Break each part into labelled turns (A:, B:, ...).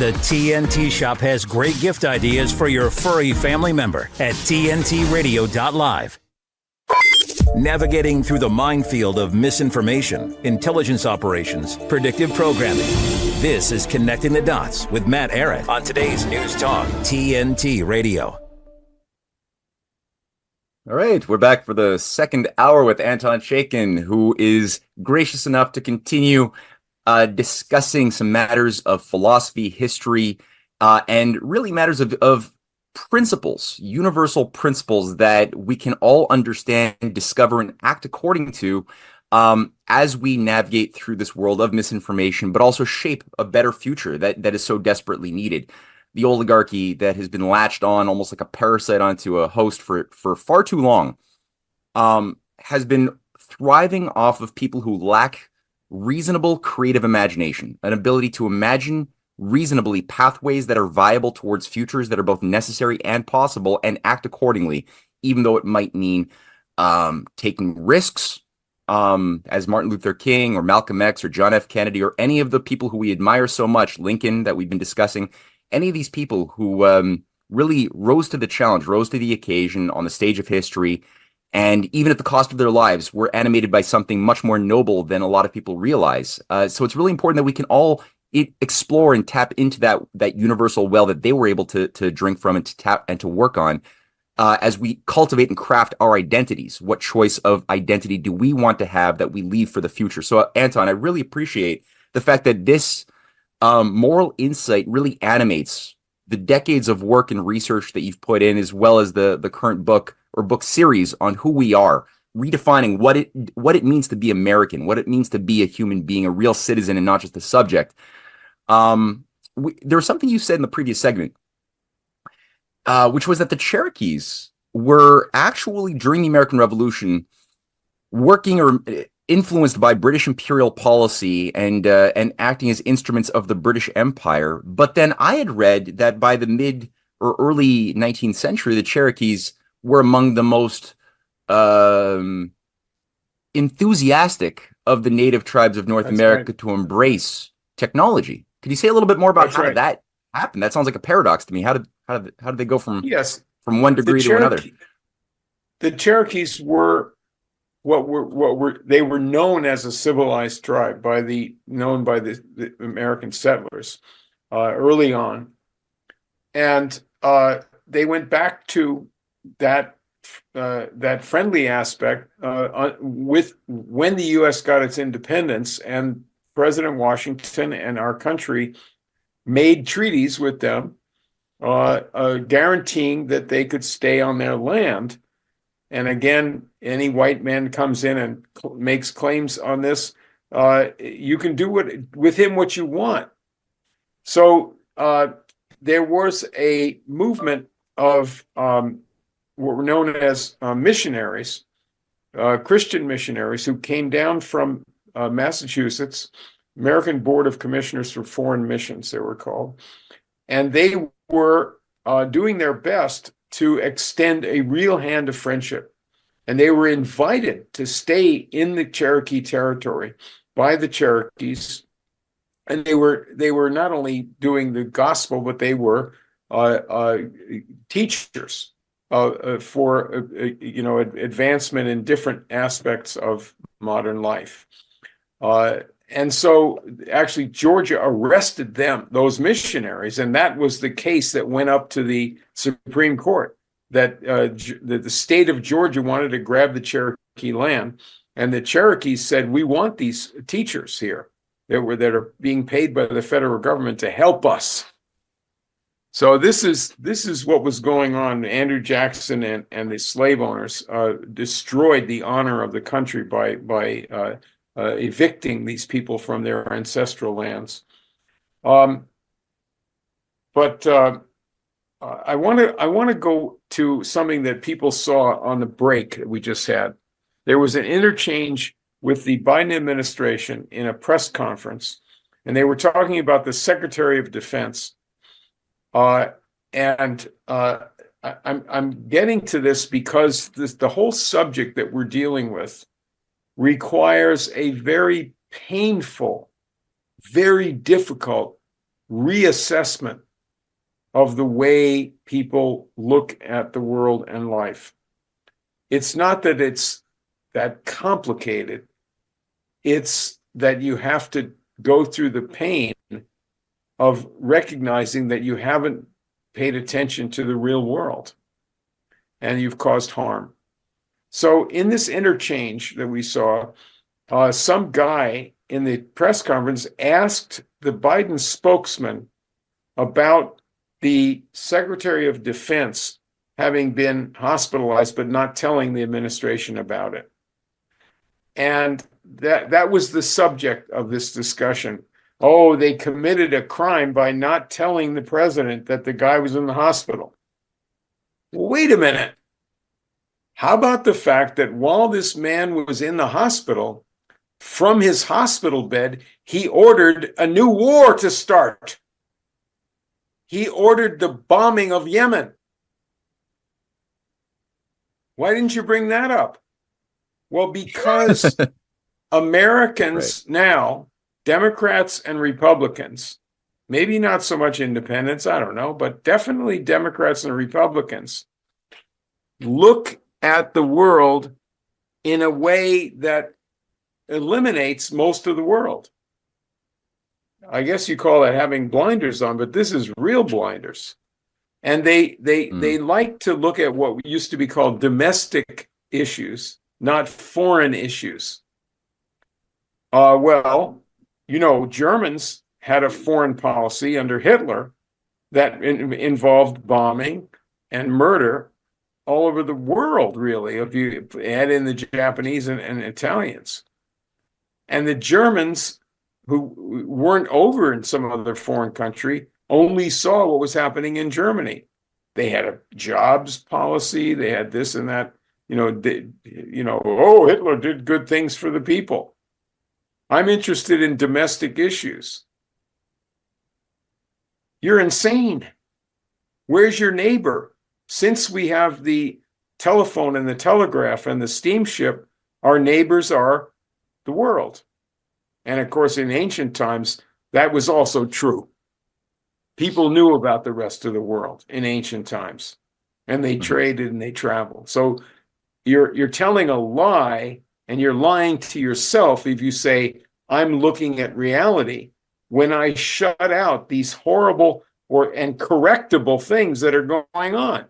A: The TNT Shop has great gift ideas for your furry family member at tntradio.live. Navigating through the minefield of misinformation, intelligence operations, predictive programming. This is Connecting the Dots with Matt Ehret on today's News Talk, TNT Radio.
B: All right, we're back for the second hour with Anton Chaitkin, who is gracious enough to continue discussing some matters of philosophy, history, and really matters of principles, universal principles that we can all understand, discover, and act according to as we navigate through this world of misinformation, but also shape a better future that is so desperately needed. The oligarchy that has been latched on almost like a parasite onto a host for far too long has been thriving off of people who lack reasonable creative imagination, an ability to imagine reasonably pathways that are viable towards futures that are both necessary and possible, and act accordingly, even though it might mean taking risks, as Martin Luther King or Malcolm X or John F. Kennedy or any of the people who we admire so much, Lincoln that we've been discussing, any of these people who really rose to the challenge, rose to the occasion on the stage of history, and even at the cost of their lives, were animated by something much more noble than a lot of people realize. So it's really important that we can all explore and tap into that universal well that they were able to drink from and to tap and to work on as we cultivate and craft our identities. What choice of identity do we want to have that we leave for the future? So, Anton, I really appreciate the fact that this moral insight really animates the decades of work and research that you've put in, as well as the current book or book series on who we are, redefining what it means to be American, what it means to be a human being, a real citizen, and not just a subject. There was something you said in the previous segment, which was that the Cherokees were actually, during the American Revolution, working or influenced by British imperial policy and acting as instruments of the British Empire. But then I had read that by the mid or early 19th century, the Cherokees were among the most enthusiastic of the native tribes of North America to embrace technology. Could you say a little bit more about how did that happen? That sounds like a paradox to me. How did they go from one degree to another?
C: The Cherokees were they were known as a civilized tribe by the American settlers early on, and they went back to that friendly aspect with when the U.S. got its independence, and President Washington and our country made treaties with them, guaranteeing that they could stay on their land. And again, any white man comes in and makes claims on this, you can do with him what you want. So there was a movement of what were known as missionaries, Christian missionaries, who came down from Massachusetts, American Board of Commissioners for Foreign Missions, they were called. And they were doing their best to extend a real hand of friendship. And they were invited to stay in the Cherokee territory by the Cherokees. And they were not only doing the gospel, but they were teachers for advancement in different aspects of modern life. And so actually Georgia arrested those missionaries, and that was the case that went up to the Supreme Court, that the state of Georgia wanted to grab the Cherokee land, and the Cherokees said, we want these teachers here that are being paid by the federal government to help us. So this is what was going on. Andrew Jackson and the slave owners destroyed the honor of the country by evicting these people from their ancestral lands. But I want to go to something that people saw on the break that we just had. There was an interchange with the Biden administration in a press conference, and they were talking about the Secretary of Defense. I'm getting to this because the whole subject that we're dealing with requires a very painful, very difficult reassessment of the way people look at the world and life. It's not that it's that complicated. It's that you have to go through the pain of recognizing that you haven't paid attention to the real world and you've caused harm. So in this interchange that we saw, some guy in the press conference asked the Biden spokesman about the Secretary of Defense having been hospitalized, but not telling the administration about it. And that was the subject of this discussion. Oh, they committed a crime by not telling the president that the guy was in the hospital. Well, wait a minute. How about the fact that while this man was in the hospital, from his hospital bed, he ordered a new war to start. He ordered the bombing of Yemen. Why didn't you bring that up? Well, because Americans now, Democrats and Republicans, maybe not so much independents, I don't know, but definitely Democrats and Republicans, look at the world in a way that eliminates most of the world. I guess you call that having blinders on, but this is real blinders. And they like to look at what used to be called domestic issues, not foreign issues. Well, you know, Germans had a foreign policy under Hitler that involved bombing and murder all over the world, really, if you add in the Japanese and Italians. And the Germans, who weren't over in some other foreign country, only saw what was happening in Germany. They had a jobs policy, they had this and that, oh, Hitler did good things for the people. I'm interested in domestic issues. You're insane. Where's your neighbor? Since we have the telephone and the telegraph and the steamship, our neighbors are the world. And of course, in ancient times, that was also true. People knew about the rest of the world in ancient times, and they traded and they traveled. So you're telling a lie, and you're lying to yourself if you say, I'm looking at reality, when I shut out these horrible and correctable things that are going on.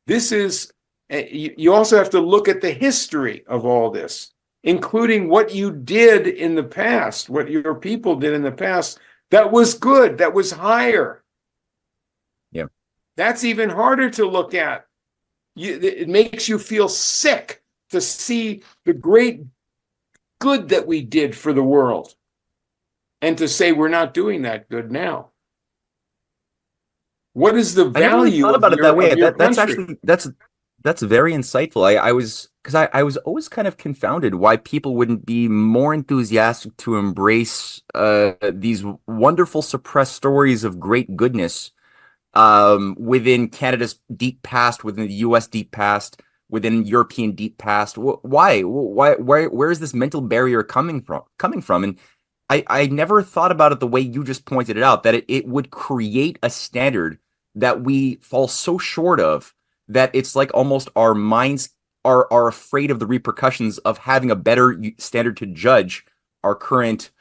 C: This is, you also have to look at the history of all this, including what you did in the past, what your people did in the past that was good, that was higher.
B: Yeah.
C: That's even harder to look at. It makes you feel sick to see the great good that we did for the world and to say we're not doing that good now. What is the value?
B: I never really thought about it that way. That's
C: country?
B: actually that's very insightful. I was always kind of confounded why people wouldn't be more enthusiastic to embrace these wonderful suppressed stories of great goodness within Canada's deep past, within the U.S. deep past, within European deep past. Why? Where is this mental barrier coming from? And I never thought about it the way you just pointed it out, that it would create a standard that we fall so short of that it's like almost our minds are afraid of the repercussions of having a better standard to judge our current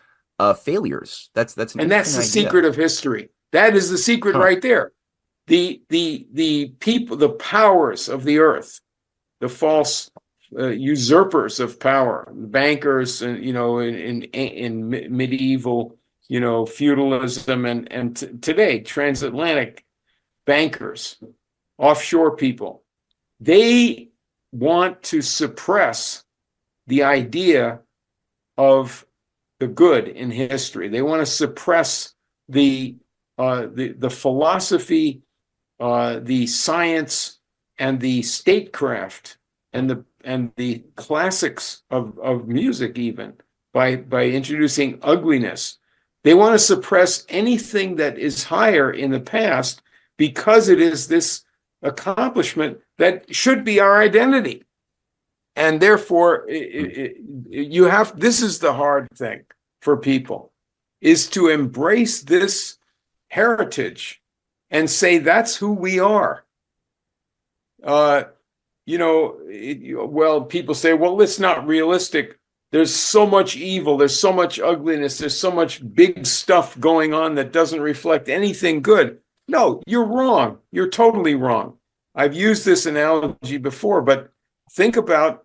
B: failures. That's the
C: secret of history. That is the secret right there. The people, the powers of the earth, the false usurpers of power, bankers, and in medieval feudalism and today transatlantic bankers, offshore people, they want to suppress the idea of the good in history. They want to suppress the philosophy, the science, and the statecraft, and the classics of music, even by introducing ugliness. They want to suppress anything that is higher in the past because it is this accomplishment that should be our identity. And therefore, this is the hard thing for people, is to embrace this heritage and say that's who we are. Well, people say, well, it's not realistic. There's so much evil. There's so much ugliness. There's so much big stuff going on that doesn't reflect anything good. No, you're wrong. You're totally wrong. I've used this analogy before, but think about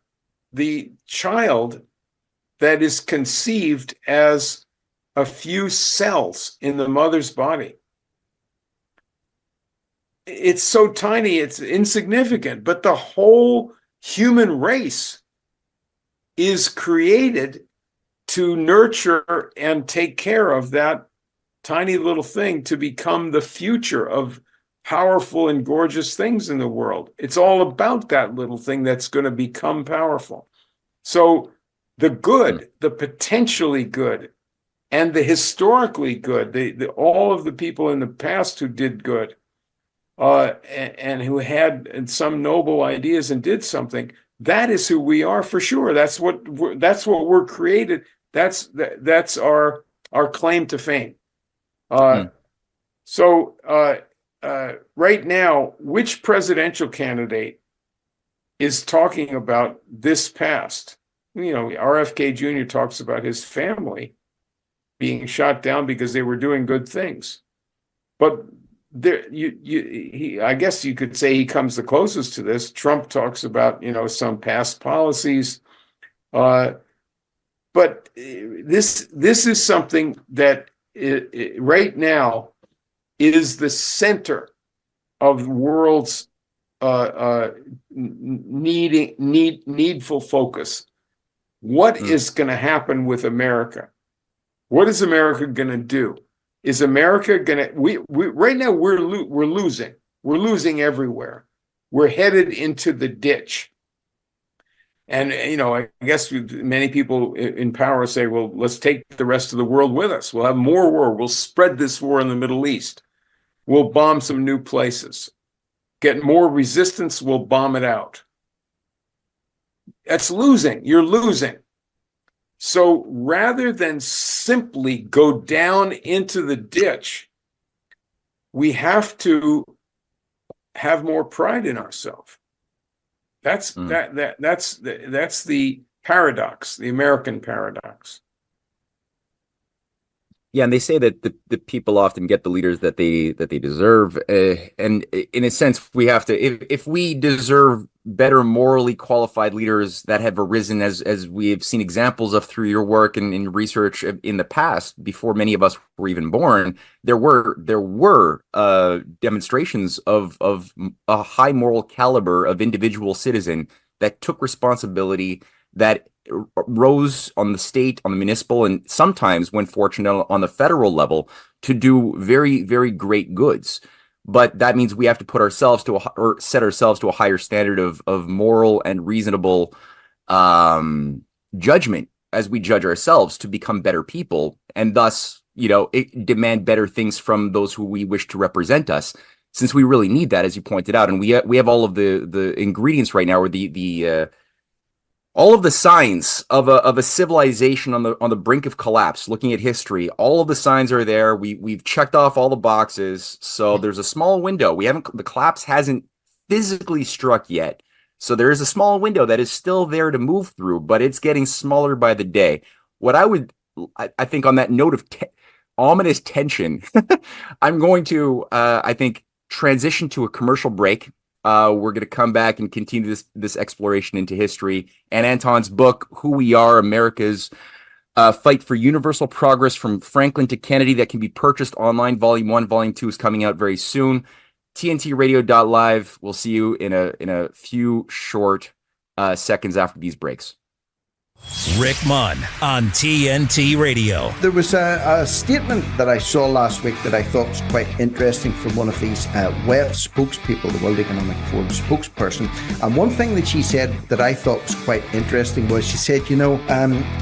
C: the child that is conceived as a few cells in the mother's body. It's so tiny, it's insignificant, but the whole human race is created to nurture and take care of that tiny little thing to become the future of powerful and gorgeous things in the world. It's all about that little thing that's going to become powerful. So the good, the potentially good, and the historically good, all of the people in the past who did good, and who had some noble ideas and did something, that is who we are for sure. That's what we're created. That's our claim to fame. So right now, which presidential candidate is talking about this past? RFK Jr. talks about his family being shot down because they were doing good things, but I guess you could say he comes the closest to this. Trump talks about, some past policies. But this is something that right now is the center of the world's needful focus. What is going to happen with America? What is America going to do? Is America going to? We right now we're losing. We're losing everywhere. We're headed into the ditch. And I guess many people in power say, "Well, let's take the rest of the world with us. We'll have more war. We'll spread this war in the Middle East. We'll bomb some new places. Get more resistance. We'll bomb it out." That's losing. You're losing. So rather than simply go down into the ditch, we have to have more pride in ourselves. That's the paradox, the American paradox.
B: Yeah, and they say that the people often get the leaders that they deserve, and in a sense, we have to. If we deserve better morally qualified leaders that have arisen, as we have seen examples of through your work and in research in the past, before many of us were even born, there were demonstrations of a high moral caliber of individual citizen that took responsibility, that rose on the state, on the municipal, and sometimes, when fortunate, on the federal level to do very, very great goods. But that means we have to put ourselves or set ourselves to a higher standard of moral and reasonable judgment as we judge ourselves to become better people, and thus, demand better things from those who we wish to represent us. Since we really need that, as you pointed out, and we have all of the ingredients right now, or the all of the signs of a civilization on the brink of collapse. Looking at history, all of the signs are there. We've checked off all the boxes. So there's a small window. The collapse hasn't physically struck yet. So there is a small window that is still there to move through, but it's getting smaller by the day. What I think on that note of ominous tension, I'm going to I think transition to a commercial break. We're going to come back and continue this exploration into history and Anton's book, Who We Are, America's Fight for Universal Progress from Franklin to Kennedy, that can be purchased online. Volume 1, Volume 2 is coming out very soon. TNTradio.live. We'll see you in a few short seconds after these breaks.
A: Rick Munn on TNT Radio.
D: There was a statement that I saw last week that I thought was quite interesting from one of these WEF spokespeople, the World Economic Forum spokesperson. And one thing that she said that I thought was quite interesting was she said,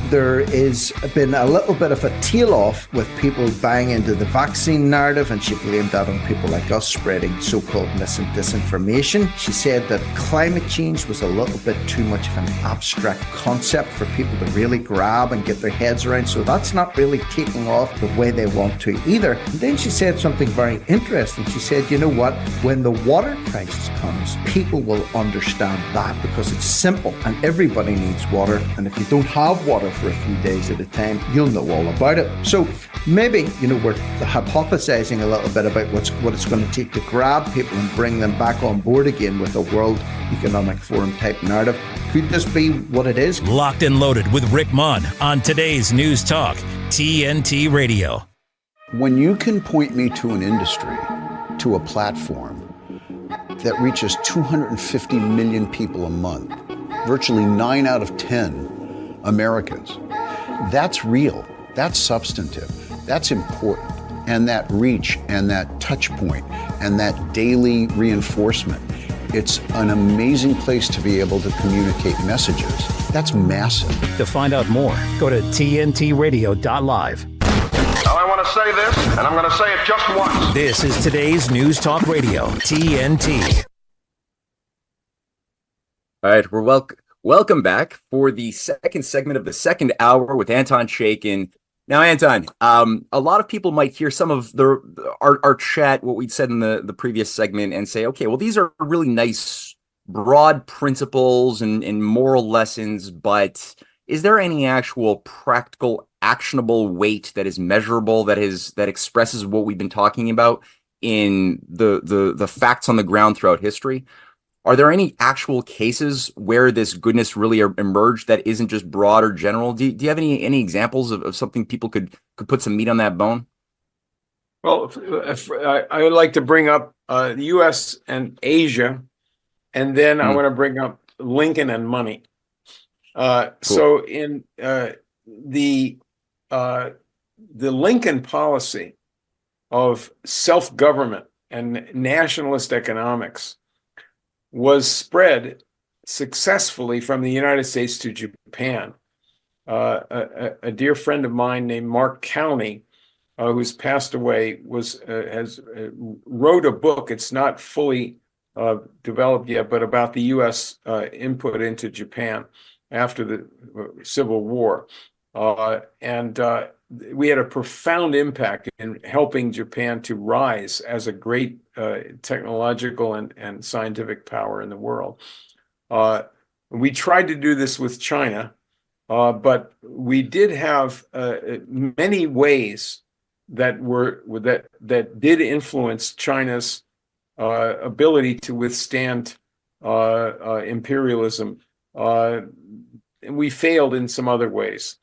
D: there is been a little bit of a tail off with people buying into the vaccine narrative, and she blamed that on people like us spreading so-called disinformation. She said that climate change was a little bit too much of an abstract concept for for people to really grab and get their heads around. So that's not really taking off the way they want to either. And then she said something very interesting. She said, you know what? When the water crisis comes, people will understand that because it's simple and everybody needs water. And if you don't have water for a few days at a time, you'll know all about it. So maybe, we're hypothesizing a little bit about what it's going to take to grab people and bring them back on board again with a World Economic Forum type narrative. Could this be what it is?
A: Locked and Loaded with Rick Munn on today's News Talk, TNT Radio.
E: When you can point me to an industry, to a platform that reaches 250 million people a month, virtually 9 out of 10 Americans, that's real, that's substantive, that's important. And that reach and that touch point and that daily reinforcement, it's an amazing place to be able to communicate messages. That's massive.
A: To find out more, go to tntradio.live.
F: Now I want to say this, and I'm going to say it just once.
A: This is today's News Talk Radio, TNT.
B: All right, we're welcome back for the second segment of the second hour with Anton Chaitkin. Now, Anton, a lot of people might hear some of our chat, what we'd said in the previous segment, and say, okay, well, these are really nice, broad principles and moral lessons, but is there any actual practical, actionable weight that is measurable, that expresses what we've been talking about in the facts on the ground throughout history? Are there any actual cases where this goodness really emerged that isn't just broad or general? Do you have any examples of something people could put some meat on that bone?
C: Well, I would like to bring up the U.S. and Asia, and then I want to bring up Lincoln and money. Cool. So in the Lincoln policy of self-government and nationalist economics was spread successfully from the United States to Japan. A dear friend of mine named Mark County, who's passed away, wrote a book. It's not fully developed yet, but about the U.S. Input into Japan after the Civil War. And we had a profound impact in helping Japan to rise as a great technological and scientific power in the world. We tried to do this with China, but we did have many ways that did influence China's ability to withstand imperialism. And we failed in some other ways.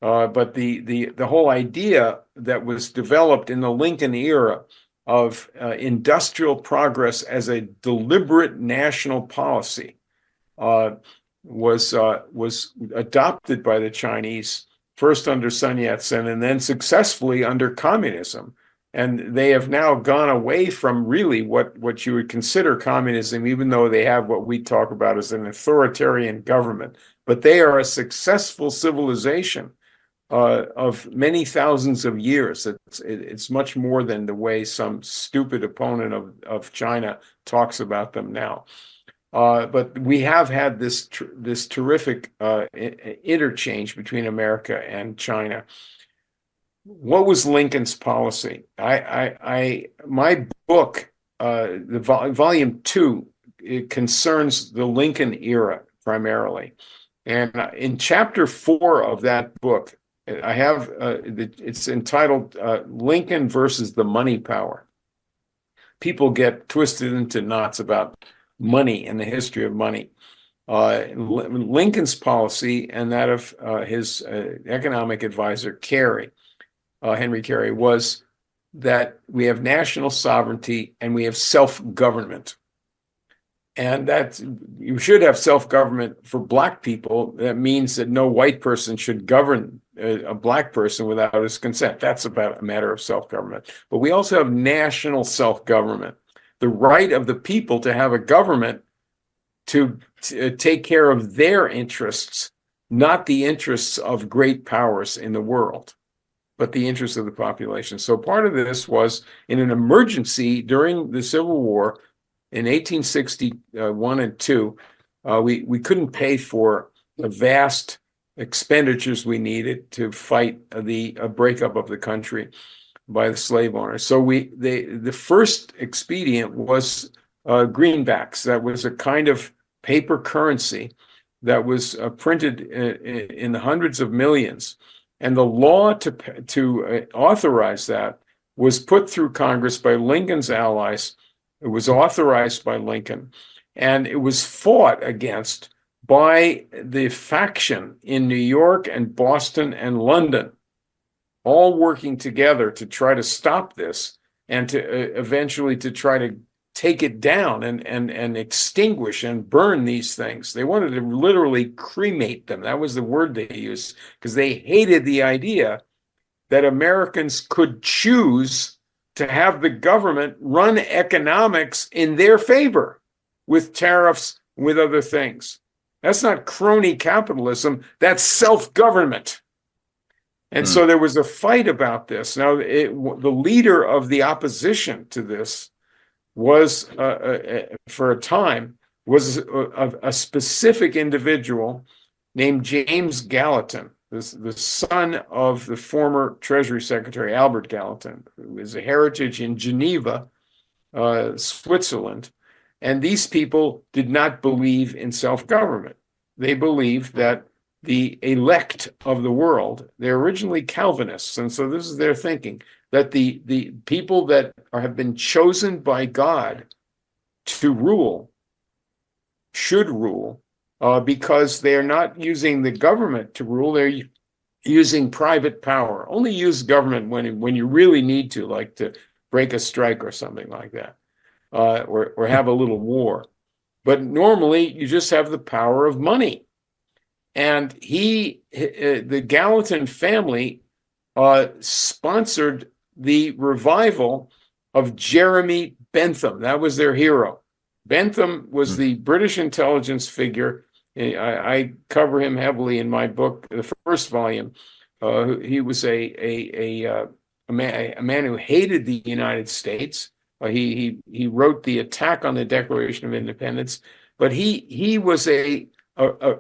C: But the whole idea that was developed in the Lincoln era of industrial progress as a deliberate national policy was adopted by the Chinese, first under Sun Yat-sen and then successfully under communism. And they have now gone away from really what you would consider communism, even though they have what we talk about as an authoritarian government. But they are a successful civilization of many thousands of years. It's much more than the way some stupid opponent of China talks about them now. But we have had this terrific interchange between America and China. What was Lincoln's policy? My book, volume 2, it concerns the Lincoln era primarily. And in chapter 4 of that book, I have it's entitled Lincoln versus the Money Power. People get twisted into knots about money and the history of money. Lincoln's policy and that of his economic advisor, Henry Carey, was that we have national sovereignty and we have self-government. And that you should have self-government for Black people. That means that no white person should govern a Black person without his consent. That's about a matter of self-government. But we also have national self-government, the right of the people to have a government to take care of their interests, not the interests of great powers in the world, but the interests of the population. So part of this was in an emergency during the Civil War in 1861 and 2, we couldn't pay for a vast expenditures we needed to fight the breakup of the country by the slave owners. So the first expedient was greenbacks. That was a kind of paper currency that was printed in the hundreds of millions, and the law to authorize that was put through Congress by Lincoln's allies. It was authorized by Lincoln, and it was fought against by the faction in New York and Boston and London, all working together to try to stop this and to eventually to try to take it down and extinguish and burn these things. They wanted to literally cremate them. That was the word they used, because they hated the idea that Americans could choose to have the government run economics in their favor with tariffs, with other things. That's not crony capitalism, that's self-government. And so there was a fight about this. Now, the leader of the opposition to this was, for a time, was a specific individual named James Gallatin, the son of the former Treasury Secretary Albert Gallatin, who is a heritage in Geneva, Switzerland. And these people did not believe in self-government. They believed that the elect of the world, they're originally Calvinists, and so this is their thinking, that the people that have been chosen by God to rule should rule, because they are not using the government to rule, they're using private power. Only use government when you really need to, like to break a strike or something like that, or have a little war. But normally you just have the power of money. And the Gallatin family sponsored the revival of Jeremy Bentham. That was their hero. Bentham was the British intelligence figure. I cover him heavily in my book, the first volume. He was a man who hated the United States. He wrote the attack on the Declaration of Independence, but he was a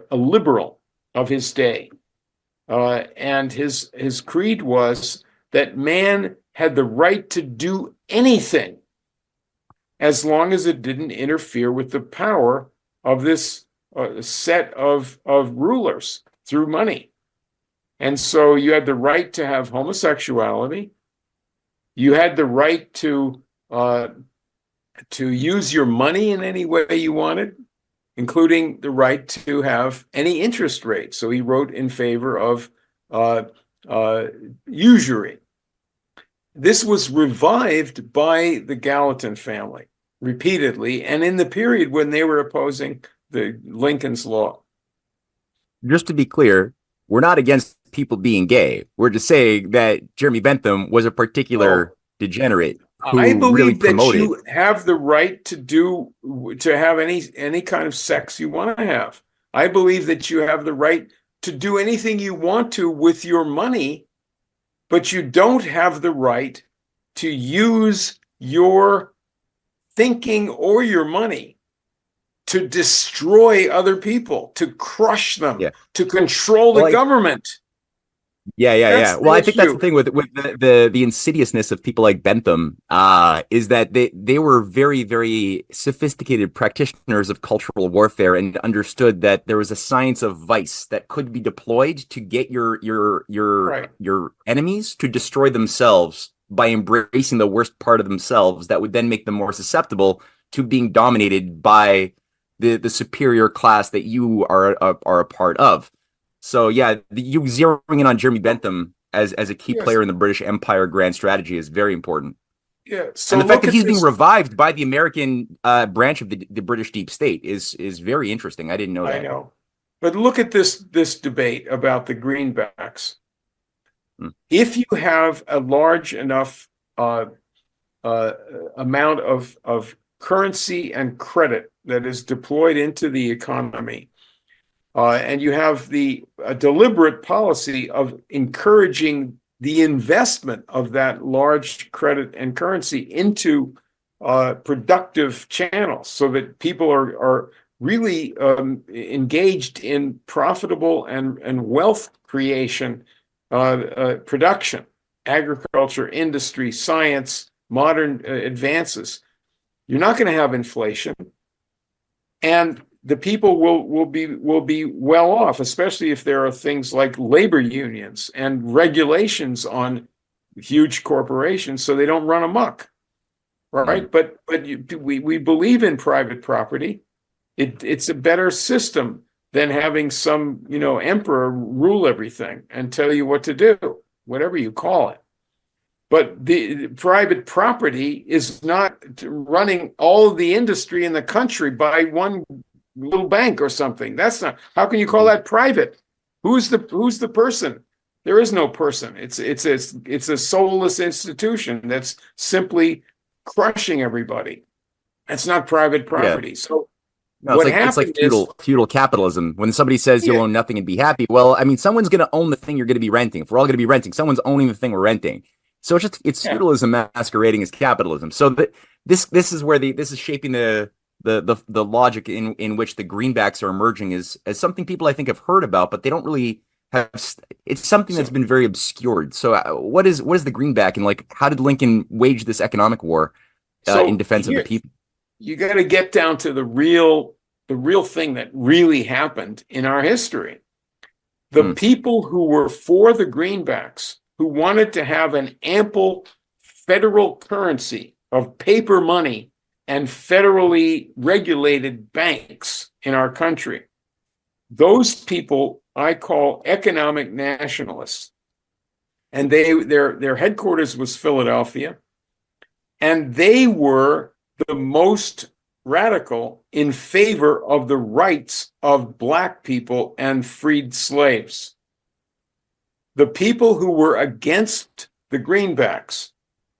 C: liberal of his day, and his creed was that man had the right to do anything as long as it didn't interfere with the power of this set of rulers through money. And so you had the right to have homosexuality. You had the right to use your money in any way you wanted, including the right to have any interest rate. So he wrote in favor of usury. This was revived by the Gallatin family repeatedly, and in the period when they were opposing the Lincoln's law.
B: Just to be clear, we're not against people being gay. We're just saying that Jeremy Bentham was a particular degenerate who
C: I believe
B: really
C: that
B: promoted.
C: you have the right to have any kind of sex you want to have. I believe that you have the right to do anything you want to with your money, but you don't have the right to use your thinking or your money to destroy other people, to crush them, to control the government.
B: Yeah. Well, I think that's the thing with the insidiousness of people like Bentham, is that they were very, very sophisticated practitioners of cultural warfare and understood that there was a science of vice that could be deployed to get your enemies to destroy themselves by embracing the worst part of themselves. That would then make them more susceptible to being dominated by the superior class that you are a part of. So yeah, you zeroing in on Jeremy Bentham as a key player in the British Empire grand strategy is very important.
C: Yeah. So
B: and the fact that he's being revived by the American branch of the British deep state is very interesting. I didn't know that.
C: I know. But look at this debate about the Greenbacks. If you have a large enough amount of currency and credit that is deployed into the economy, and you have a deliberate policy of encouraging the investment of that large credit and currency into productive channels, so that people are really engaged in profitable and wealth creation, production, agriculture, industry, science, modern advances. You're not going to have inflation, and the people will be well off, especially if there are things like labor unions and regulations on huge corporations so they don't run amok, right? But we believe in private property. It's a better system than having some emperor rule everything and tell you what to do, whatever you call it. But the private property is not running all of the industry in the country by one little bank or something. That's not. How can you call that private? Who's the person? There is no person. It's a soulless institution that's simply crushing everybody. That's not private property. Yeah. So
B: no, it's like feudal capitalism. When somebody says you'll own nothing and be happy, well, I mean, someone's going to own the thing you're going to be renting. If we're all going to be renting, someone's owning the thing we're renting. So it's feudalism masquerading as capitalism. So this is shaping the logic in which the greenbacks are emerging as something people I think have heard about, but they don't really have. It's something that's been very obscured. So what is the greenback, and like how did Lincoln wage this economic war in defense of the people?
C: You got to get down to the real thing that really happened in our history. The people who were for the greenbacks, who wanted to have an ample federal currency of paper money and federally regulated banks in our country, those people I call economic nationalists. And their headquarters was Philadelphia, and they were the most radical in favor of the rights of Black people and freed slaves. The people who were against the greenbacks,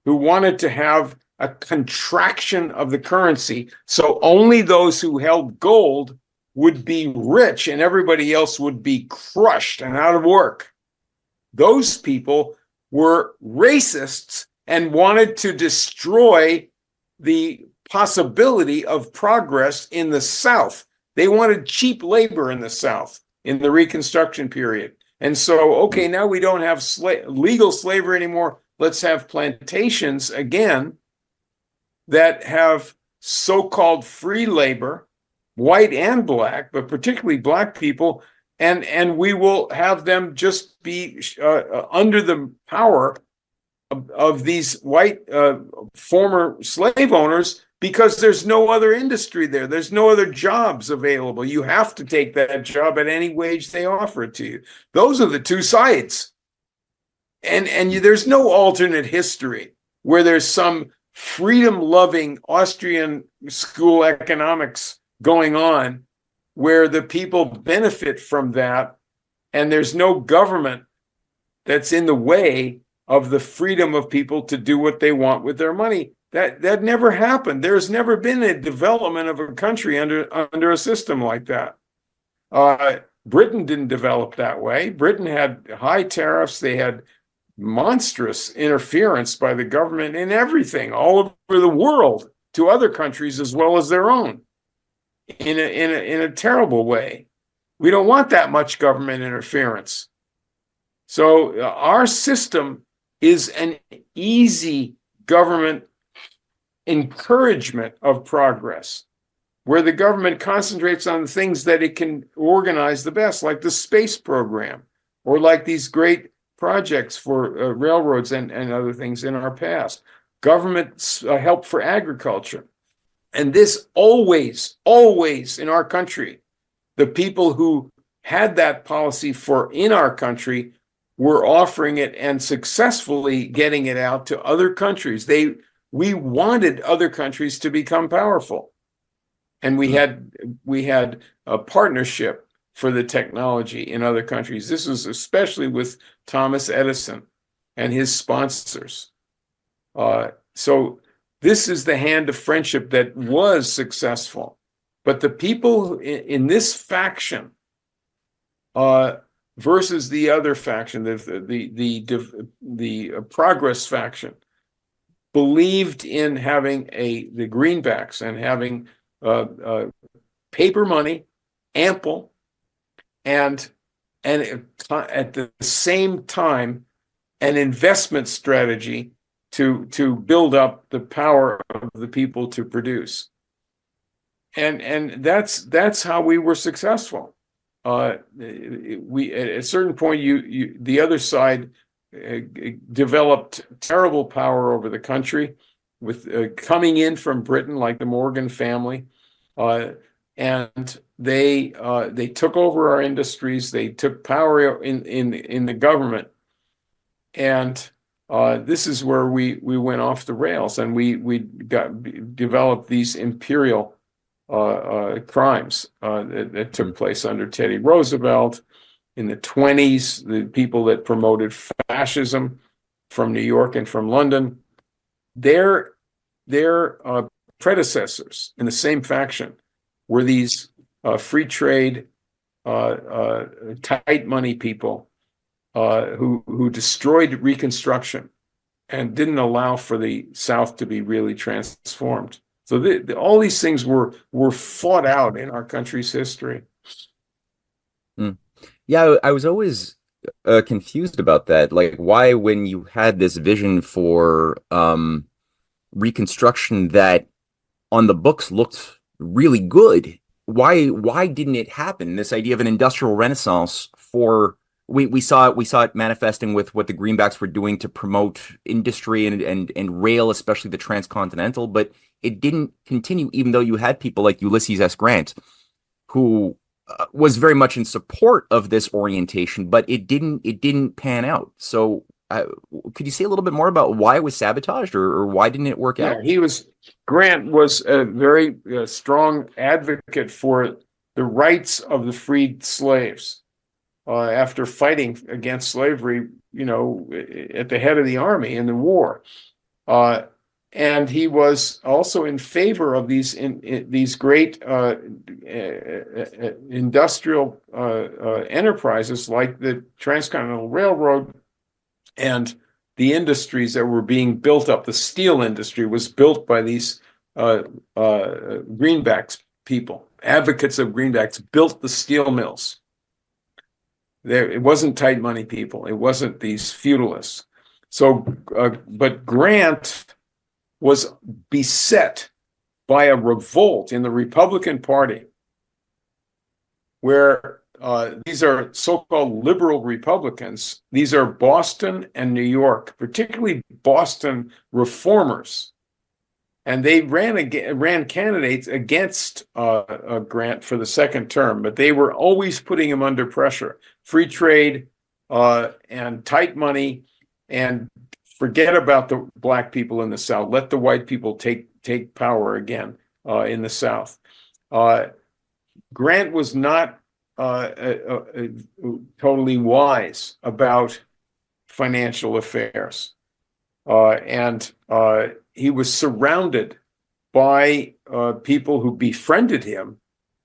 C: who wanted to have a contraction of the currency, so only those who held gold would be rich and everybody else would be crushed and out of work. Those people were racists and wanted to destroy the possibility of progress in the South. They wanted cheap labor in the South in the Reconstruction period. And so, okay, now we don't have legal slavery anymore. Let's have plantations again that have so-called free labor, white and Black, but particularly Black people, and we will have them just be under the power of these white former slave owners, because there's no other industry there. There's no other jobs available. You have to take that job at any wage they offer it to you. Those are the two sides. And there's no alternate history where there's some freedom-loving Austrian school economics going on where the people benefit from that, and there's no government that's in the way of the freedom of people to do what they want with their money. That never happened. There's never been a development of a country under a system like that. Britain didn't develop that way. Britain had high tariffs. They had monstrous interference by the government in everything all over the world to other countries as well as their own in a terrible way. We don't want that much government interference. So our system is an easy government encouragement of progress, where the government concentrates on the things that it can organize the best, like the space program, or like these great projects for railroads and other things in our past. Government help for agriculture. And this always in our country, the people who had that policy in our country were offering it and successfully getting it out to other countries. We wanted other countries to become powerful. And we had a partnership for the technology in other countries. This was especially with Thomas Edison and his sponsors. So this is the hand of friendship that was successful. But the people in this faction versus the other faction, the progress faction, believed in having the greenbacks and having paper money, ample, and at the same time, an investment strategy to build up the power of the people to produce. And that's how we were successful. We at a certain point, the other side developed terrible power over the country, with coming in from Britain, like the Morgan family, and they took over our industries. They took power in the government, and this is where we went off the rails, and we developed these imperial crimes that took place under Teddy Roosevelt in the 1920s. The people that promoted fascism from New York and from London, their predecessors in the same faction were these free trade, tight money people who destroyed Reconstruction and didn't allow for the South to be really transformed. So all these things were fought out in our country's history.
B: Yeah, I was always confused about that. Like, why, when you had this vision for Reconstruction that on the books looked really good, why didn't it happen? This idea of an industrial renaissance for we saw it manifesting with what the Greenbacks were doing to promote industry and rail, especially the transcontinental, but it didn't continue, even though you had people like Ulysses S. Grant, who was very much in support of this orientation, but it didn't pan out. So could you say a little bit more about why it was sabotaged, or why didn't it work out?
C: Grant was a very strong advocate for the rights of the freed slaves. After fighting against slavery, at the head of the army in the war. And he was also in favor of these great industrial enterprises like the Transcontinental Railroad and the industries that were being built up. The steel industry was built by these Greenbacks people. Advocates of Greenbacks built the steel mills. It wasn't tight money people. It wasn't these feudalists. So, but Grant was beset by a revolt in the Republican Party, where these are so-called liberal Republicans. These are Boston and New York, particularly Boston reformers. And they ran candidates against Grant for the second term, but they were always putting him under pressure. Free trade and tight money, and forget about the black people in the South. Let the white people take power again in the South. Grant was not totally wise about financial affairs, and he was surrounded by people who befriended him,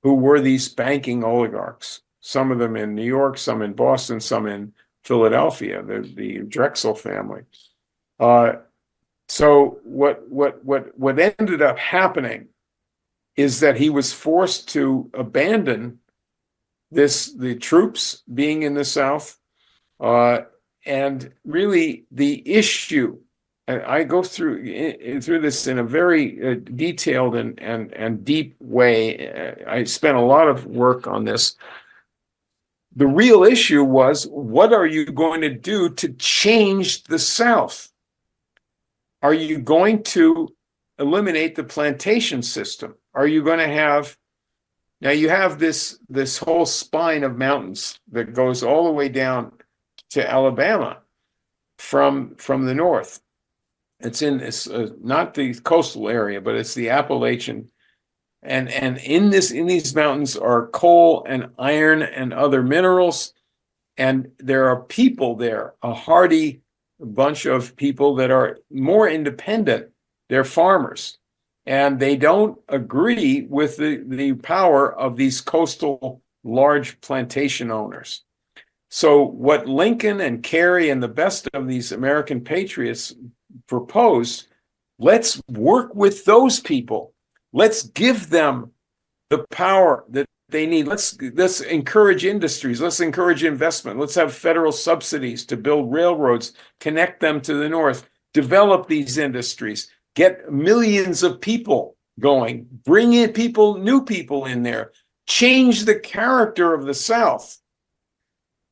C: who were these banking oligarchs. Some of them in New York, some in Boston, some in Philadelphia, the Drexel family. So what ended up happening is that he was forced to abandon the troops being in the South, and really the issue. I go through this in a very detailed and deep way. I spent a lot of work on this. The real issue was, what are you going to do to change the South? Are you going to eliminate the plantation system? Are you going to have, now you have this whole spine of mountains that goes all the way down to Alabama from the north. It's not the coastal area, but it's the Appalachian. And in these mountains are coal and iron and other minerals. And there are people there, a hardy bunch of people that are more independent. They're farmers. And they don't agree with the power of these coastal large plantation owners. So what Lincoln and Carey and the best of these American patriots proposed, let's work with those people. Let's give them the power that they need. Let's encourage industries. Let's encourage investment. Let's have federal subsidies to build railroads, connect them to the north, develop these industries, get millions of people going, bring in new people in there, change the character of the South.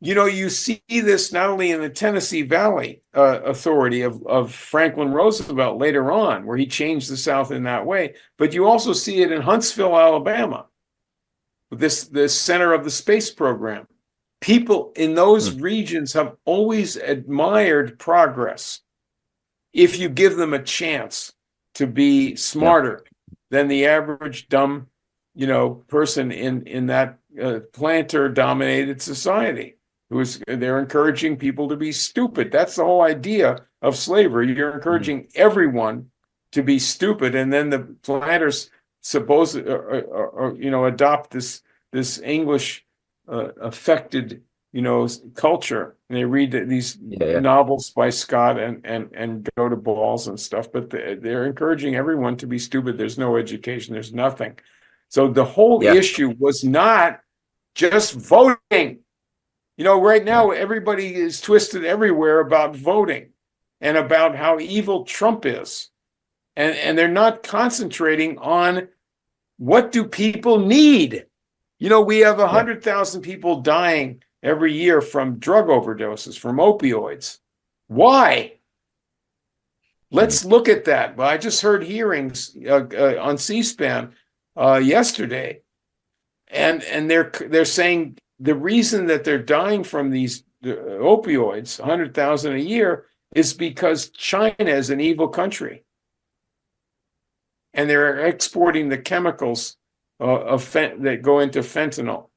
C: You see this not only in the Tennessee Valley Authority of Franklin Roosevelt later on, where he changed the South in that way, but you also see it in Huntsville, Alabama, this center of the space program. People in those regions have always admired progress if you give them a chance to be smarter than the average dumb, person in that planter-dominated society. They're encouraging people to be stupid. That's the whole idea of slavery. You're encouraging everyone to be stupid, and then the planters adopt this English affected culture. And they read these novels by Scott and go to balls and stuff. But they're encouraging everyone to be stupid. There's no education. There's nothing. So the whole issue was not just voting. Right now, everybody is twisted everywhere about voting and about how evil Trump is. And they're not concentrating on what do people need. We have 100,000 people dying every year from drug overdoses, from opioids. Why? Let's look at that. Well, I just heard hearings on C-SPAN yesterday, and they're saying the reason that they're dying from these opioids, 100,000 a year, is because China is an evil country. And they're exporting the chemicals that go into fentanyl.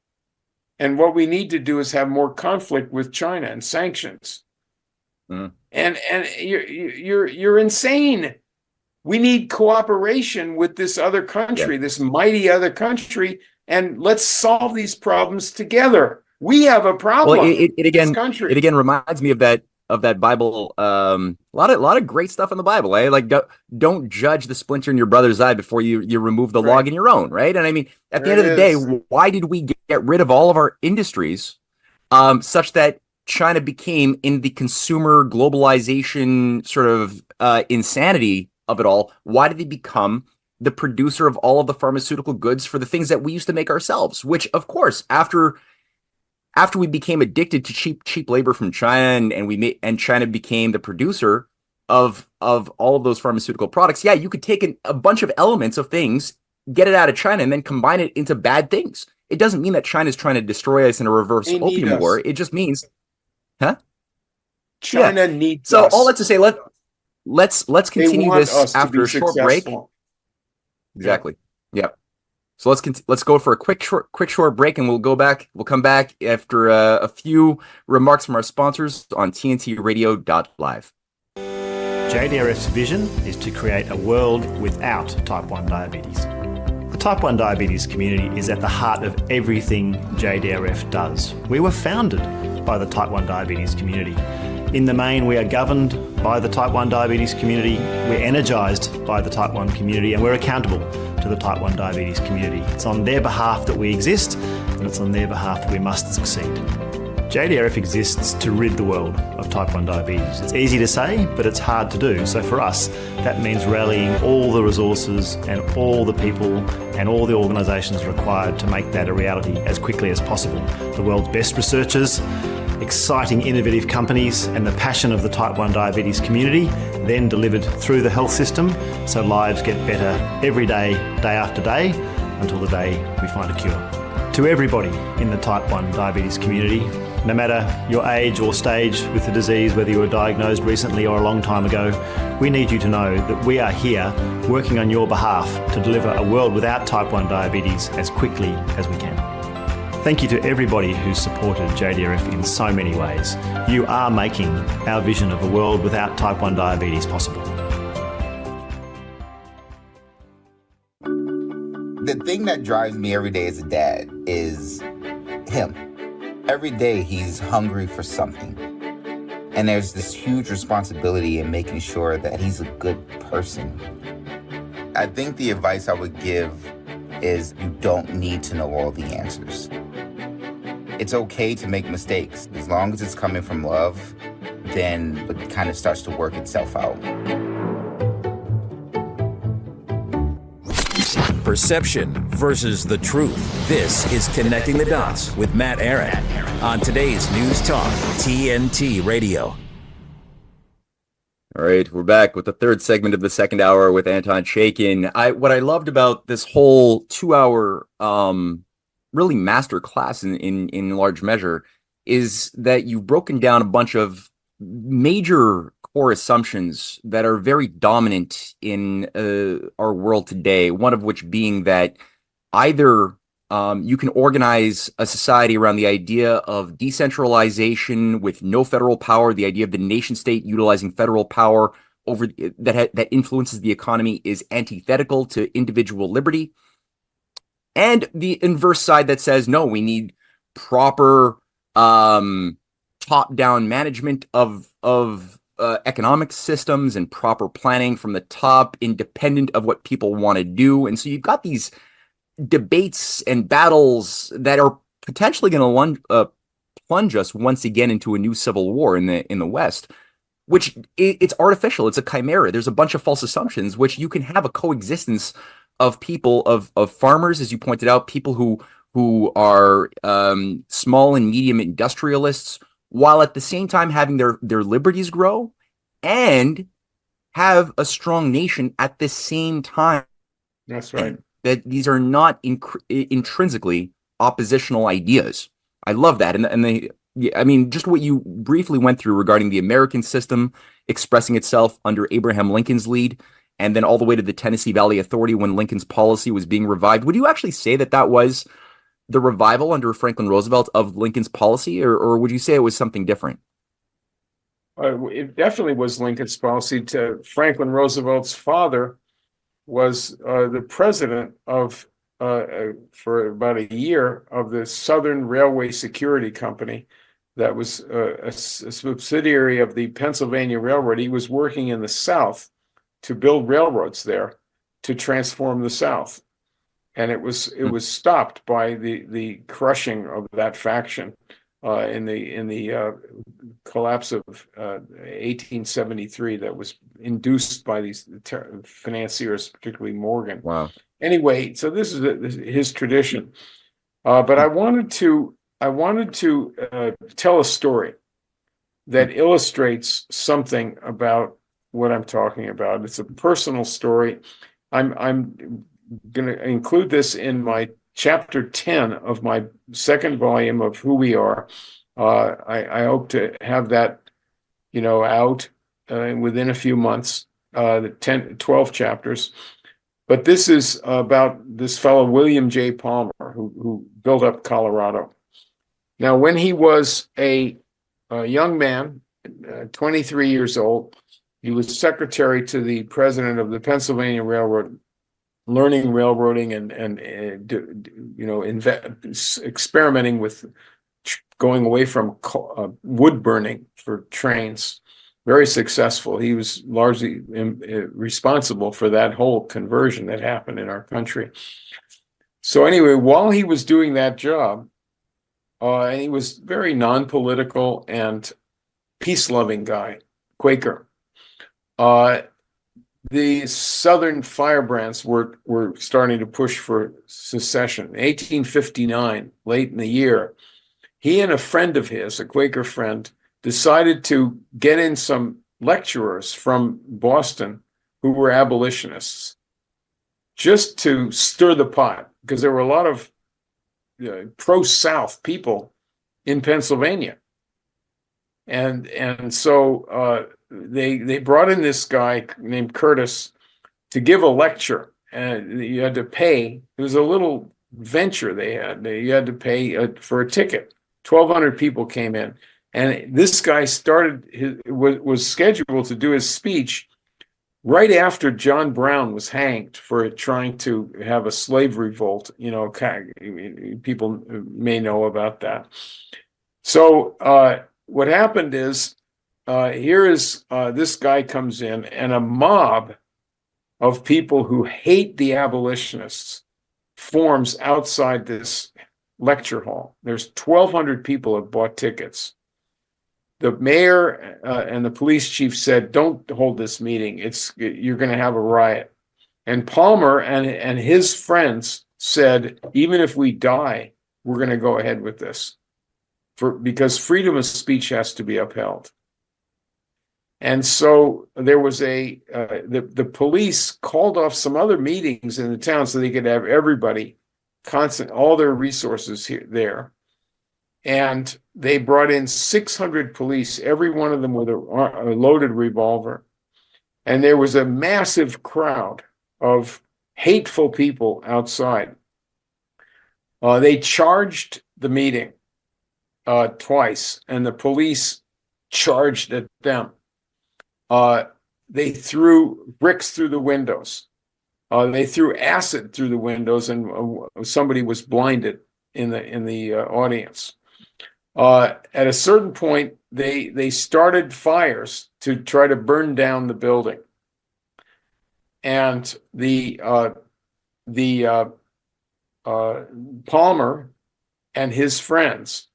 C: And what we need to do is have more conflict with China and sanctions. And you're insane. We need cooperation with this other country, this mighty other country, and let's solve these problems together. We have a problem.
B: Well, it again reminds me of that Bible. A lot of great stuff in the Bible. Like don't judge the splinter in your brother's eye before you remove the log in your own. Right. And I mean, at the end of the day, why did we get rid of all of our industries such that China became, in the consumer globalization sort of insanity of it all, why did they become the producer of all of the pharmaceutical goods for the things that we used to make ourselves? Which, of course, after we became addicted to cheap labor from China, and China became the producer of all of those pharmaceutical products, you could take a bunch of elements of things, get it out of China, and then combine it into bad things. It doesn't mean that China's trying to destroy us in a reverse opium war. It just means,
C: China needs
B: so
C: us.
B: All that to say, let's continue this after a short break. Exactly. Yeah. So let's go for a quick short break, and we'll come back after a few remarks from our sponsors on TNTRadio.live.
G: JDRF's vision is to create a world without type 1 diabetes. The type 1 diabetes community is at the heart of everything JDRF does. We were founded by the type 1 diabetes community. In the main, we are governed by the type 1 diabetes community, we're energised by the type 1 community, and we're accountable to the type 1 diabetes community. It's on their behalf that we exist, and it's on their behalf that we must succeed. JDRF exists to rid the world of type 1 diabetes. It's easy to say, but it's hard to do. So for us, that means rallying all the resources and all the people and all the organisations required to make that a reality as quickly as possible. The world's best researchers, exciting innovative companies, and the passion of the type 1 diabetes community, then delivered through the health system so lives get better every day, day after day, until the day we find a cure. To everybody in the type 1 diabetes community, no matter your age or stage with the disease, whether you were diagnosed recently or a long time ago, we need you to know that we are here working on your behalf to deliver a world without type 1 diabetes as quickly as we can. Thank you to everybody who's supported JDRF in so many ways. You are making our vision of a world without type 1 diabetes possible.
H: The thing that drives me every day as a dad is him. Every day he's hungry for something. And there's this huge responsibility in making sure that he's a good person. I think the advice I would give is you don't need to know all the answers. It's okay to make mistakes. As long as it's coming from love, then it kind of starts to work itself out.
A: Perception versus the truth. This is Connecting the Dots with Matt Aaron on today's News Talk, TNT Radio.
B: All right, we're back with the third segment of the second hour with Anton Chaitkin. What I loved about this whole 2-hour really master class in large measure is that you've broken down a bunch of major core assumptions that are very dominant in our world today, one of which being that either you can organize a society around the idea of decentralization with no federal power, the idea of the nation state utilizing federal power over that influences the economy is antithetical to individual liberty, and the inverse side that says, no, we need proper top-down management of economic systems and proper planning from the top, independent of what people want to do. And so you've got these debates and battles that are potentially going to plunge us once again into a new civil war in the West, which it's artificial. It's a chimera. There's a bunch of false assumptions, which you can have a coexistence of people, of farmers, as you pointed out, people who are small and medium industrialists, while at the same time having their liberties grow and have a strong nation at the same time.
C: That's right.
B: That these are not intrinsically oppositional ideas. I love that. I mean, just what you briefly went through regarding the American system expressing itself under Abraham Lincoln's lead, and then all the way to the Tennessee Valley Authority when Lincoln's policy was being revived. Would you actually say that was the revival under Franklin Roosevelt of Lincoln's policy, or would you say it was something different?
C: It definitely was Lincoln's policy. Franklin Roosevelt's father was the president of, for about a year, of the Southern Railway Security Company that was a subsidiary of the Pennsylvania Railroad. He was working in the South to build railroads there to transform the South. And it was stopped by the crushing of that faction in the collapse of 1873 that was induced by these financiers, particularly Morgan.
B: Wow.
C: Anyway, so this is his tradition. But I wanted to tell a story that illustrates something about what I'm talking about. It's a personal story. I'm going to include this in my chapter 10 of my second volume of Who We Are. I hope to have that, out within a few months, the 12 chapters. But this is about this fellow, William J. Palmer, who built up Colorado. Now, when he was a young man, 23 years old, he was secretary to the president of the Pennsylvania Railroad, learning railroading and experimenting with going away from wood burning for trains. Very successful. He was largely responsible for that whole conversion that happened in our country. So anyway, while he was doing that job, and he was very non-political and peace-loving guy, Quaker. The Southern firebrands were starting to push for secession. In 1859, late in the year, he and a friend of his, a Quaker friend, decided to get in some lecturers from Boston who were abolitionists, just to stir the pot, because there were a lot of pro-South people in Pennsylvania. And so they brought in this guy named Curtis to give a lecture, and you had to pay. It was a little venture they had. You had to pay for a ticket. 1,200 people came in, and this guy was scheduled to do his speech right after John Brown was hanged for trying to have a slave revolt. People may know about that. So what happened is, this guy comes in, and a mob of people who hate the abolitionists forms outside this lecture hall. There's 1,200 people have bought tickets. The mayor and the police chief said, "Don't hold this meeting. You're going to have a riot." And Palmer and his friends said, "Even if we die, we're going to go ahead with this, because freedom of speech has to be upheld." And so there was the police called off some other meetings in the town so they could have everybody all their resources there. And they brought in 600 police, every one of them with a loaded revolver. And there was a massive crowd of hateful people outside. They charged the meeting twice, and the police charged at them. They threw bricks through the windows. They threw acid through the windows, and somebody was blinded in the audience. At a certain point, they started fires to try to burn down the building, and the Palmer and his friends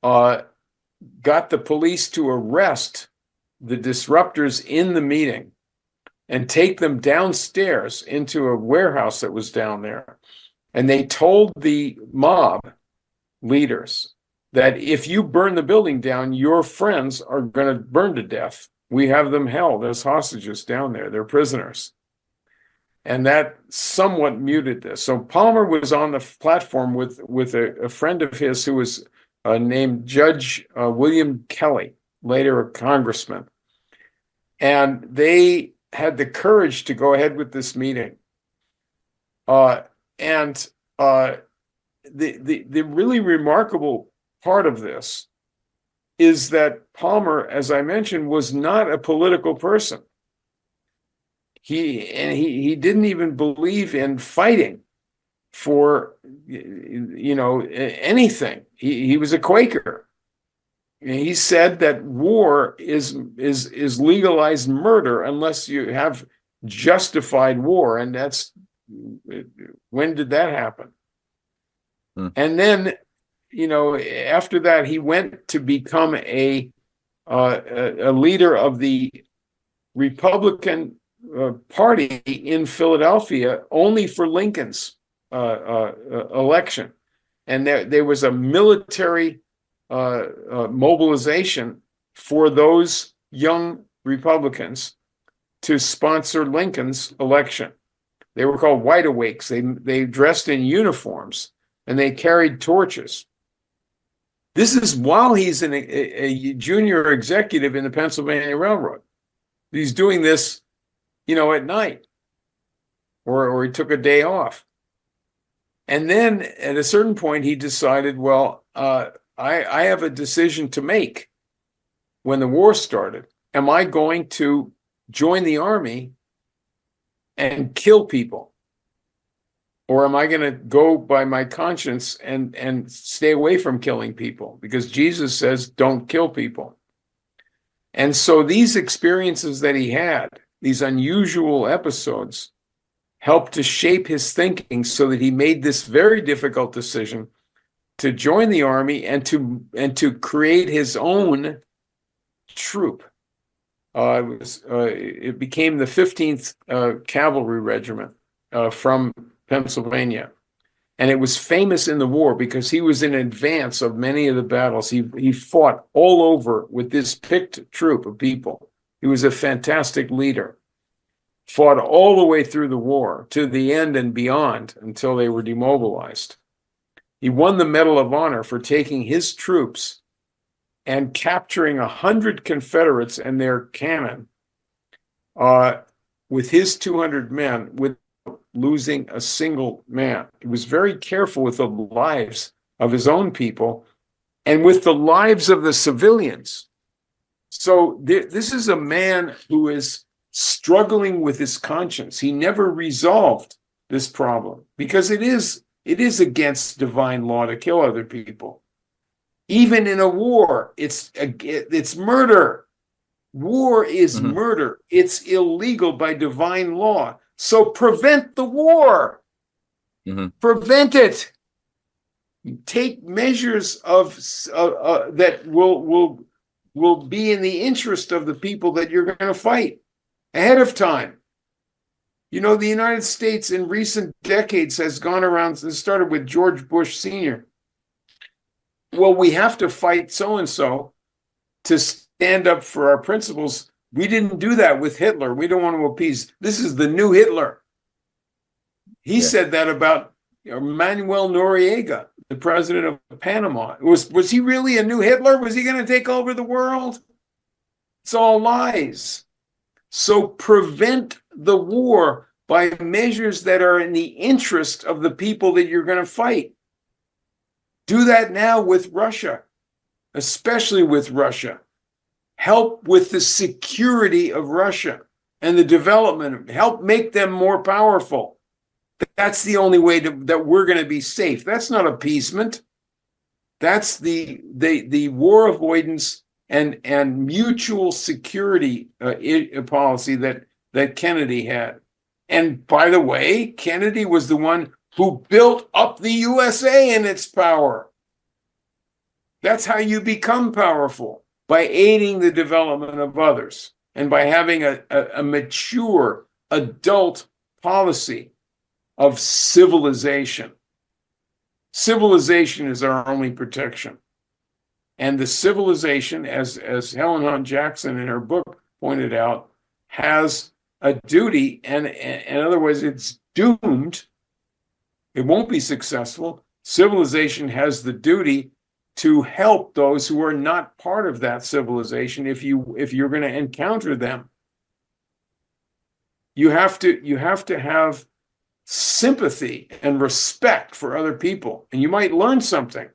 C: got the police to arrest the disruptors in the meeting and take them downstairs into a warehouse that was down there. And they told the mob leaders that if you burn the building down, your friends are going to burn to death. We have them held as hostages down there. They're prisoners. And that somewhat muted this. So Palmer was on the platform with a friend of his who was named Judge William Kelly, later a congressman. And they had the courage to go ahead with this meeting. The really remarkable part of this is that Palmer, as I mentioned, was not a political person. He didn't even believe in fighting for anything. He was a Quaker. He said that war is legalized murder unless you have justified war, and that's when did that happen? And then, after that, he went to become a leader of the Republican Party in Philadelphia, only for Lincoln's election, and there was a military mobilization for those young Republicans to sponsor Lincoln's election. They were called Wide Awakes. They dressed in uniforms and they carried torches. This is while he's a junior executive in the Pennsylvania Railroad. He's doing this, at night, or he took a day off. And then at a certain point, he decided, well, I have a decision to make when the war started. Am I going to join the army and kill people? Or am I going to go by my conscience and stay away from killing people? Because Jesus says, don't kill people. And so these experiences that he had, these unusual episodes, helped to shape his thinking so that he made this very difficult decision to join the army and to create his own troop. It became the 15th Cavalry Regiment from Pennsylvania. And it was famous in the war because he was in advance of many of the battles. He fought all over with this picked troop of people. He was a fantastic leader. Fought all the way through the war to the end and beyond until they were demobilized. He won the Medal of Honor for taking his troops and capturing 100 Confederates and their cannon with his 200 men without losing a single man. He was very careful with the lives of his own people and with the lives of the civilians. So this is a man who is struggling with his conscience. He never resolved this problem because it is against divine law to kill other people. Even in a war, it's murder. War is murder. It's illegal by divine law. So prevent the war. Prevent it. Take measures of that will be in the interest of the people that you're going to fight ahead of time. You know, the United States in recent decades has gone around, it started with George Bush Sr. Well, we have to fight so-and-so to stand up for our principles. We didn't do that with Hitler. We don't want to appease. This is the new Hitler. He said that about Manuel Noriega, the president of Panama. Was he really a new Hitler? Was he going to take over the world? It's all lies. So prevent the war by measures that are in the interest of the people that you're going to fight. Do that now with Russia, especially with Russia. Help with the security of Russia and the development. Help make them more powerful. That's the only way that we're going to be safe. That's not appeasement. That's the war avoidance and mutual security policy that Kennedy had. And by the way, Kennedy was the one who built up the USA in its power. That's how you become powerful, by aiding the development of others and by having a mature adult policy of civilization. Civilization is our only protection. And the civilization, as Helen Hunt Jackson in her book pointed out, has a duty, and in other words, it's doomed. It won't be successful. Civilization has the duty to help those who are not part of that civilization if you're going to encounter them. You have to have sympathy and respect for other people, and you might learn something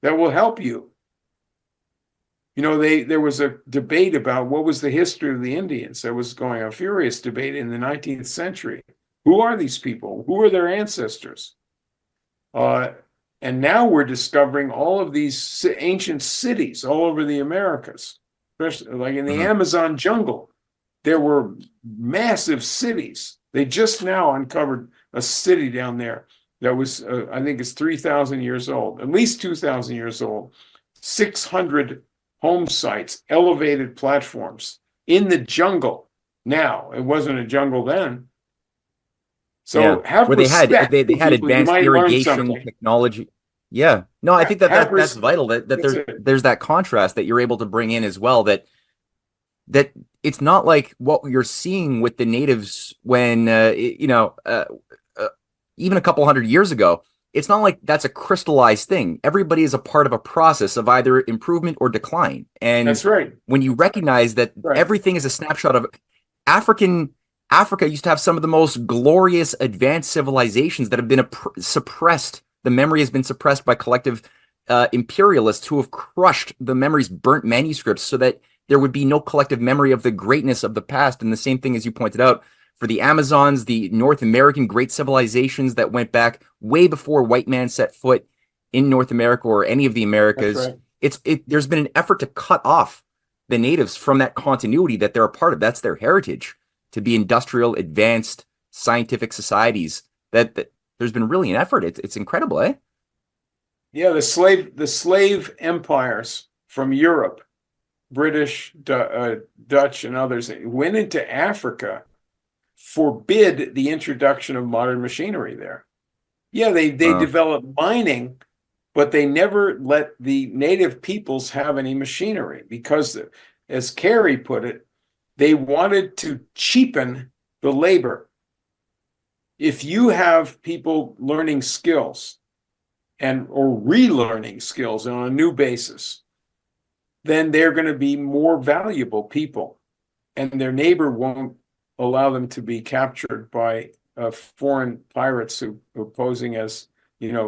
C: that will help you. You know, there was a debate about what was the history of the Indians. There was going a furious debate in the 19th century. Who are these people? Who are their ancestors? And now we're discovering all of these ancient cities all over the Americas, especially like in the Amazon jungle. There were massive cities. They just now uncovered a city down there that was, I think it's 3,000 years old, at least 2,000 years old, 600 home sites, elevated platforms in the jungle. Now, it wasn't a jungle then. So have
B: where
C: respect.
B: they had advanced irrigation technology. Yeah. No, I think that's vital that there's that contrast that you're able to bring in as well, that it's not like what you're seeing with the natives when even a couple hundred years ago. It's not like that's a crystallized thing. Everybody is a part of a process of either improvement or decline. And
C: that's right.
B: When you recognize that everything is a snapshot of Africa used to have some of the most glorious advanced civilizations that have been suppressed. The memory has been suppressed by collective imperialists who have crushed the memories, burnt manuscripts so that there would be no collective memory of the greatness of the past. And the same thing, as you pointed out, for the Amazons, the North American great civilizations that went back way before white man set foot in North America or any of the Americas. Right. There's been an effort to cut off the natives from that continuity that they're a part of. That's their heritage, to be industrial, advanced, scientific societies. That there's been really an effort. It's incredible, eh?
C: Yeah, the slave empires from Europe, British, Dutch, and others, went into Africa, forbid the introduction of modern machinery there. Yeah, they developed mining, but they never let the native peoples have any machinery because, as Carey put it, they wanted to cheapen the labor. If you have people learning skills or relearning skills on a new basis, then they're going to be more valuable people, and their neighbor won't allow them to be captured by foreign pirates who are posing as,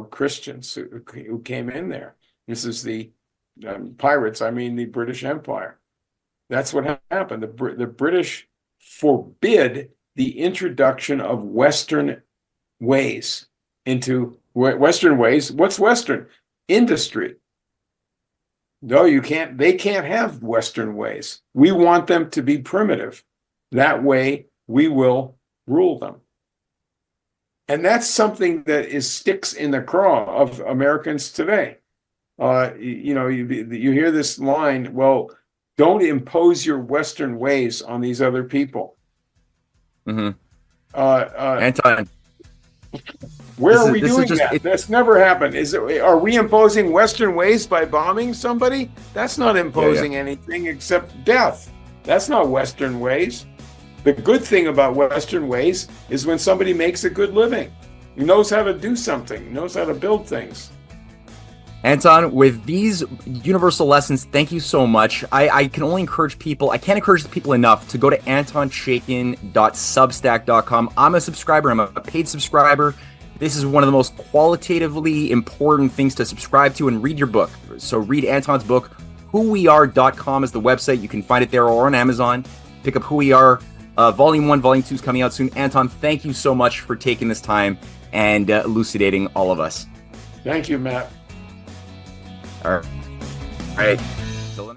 C: Christians who came in there. This is the pirates, I mean the British Empire. That's what happened. The British forbid the introduction of Western ways into Western ways. What's Western? Industry. No, you can't. They can't have Western ways. We want them to be primitive. That way, we will rule them. And that's something that sticks in the craw of Americans today. You hear this line, well, don't impose your Western ways on these other people.
B: Mm-hmm.
C: Anton, where are we doing that? That's never happened. Are we imposing Western ways by bombing somebody? That's not imposing anything except death. That's not Western ways. The good thing about Western ways is when somebody makes a good living, he knows how to do something, knows how to build things.
B: Anton, with these universal lessons, thank you so much. I can only encourage people, I can't encourage the people enough to go to antonchaitkin.substack.com. I'm a subscriber, I'm a paid subscriber. This is one of the most qualitatively important things to subscribe to and read your book. So read Anton's book. whoweare.com is the website. You can find it there or on Amazon. Pick up Who We Are. Volume 1, Volume 2 is coming out soon. Anton, thank you so much for taking this time and elucidating all of us.
C: Thank you, Matt.
B: All right.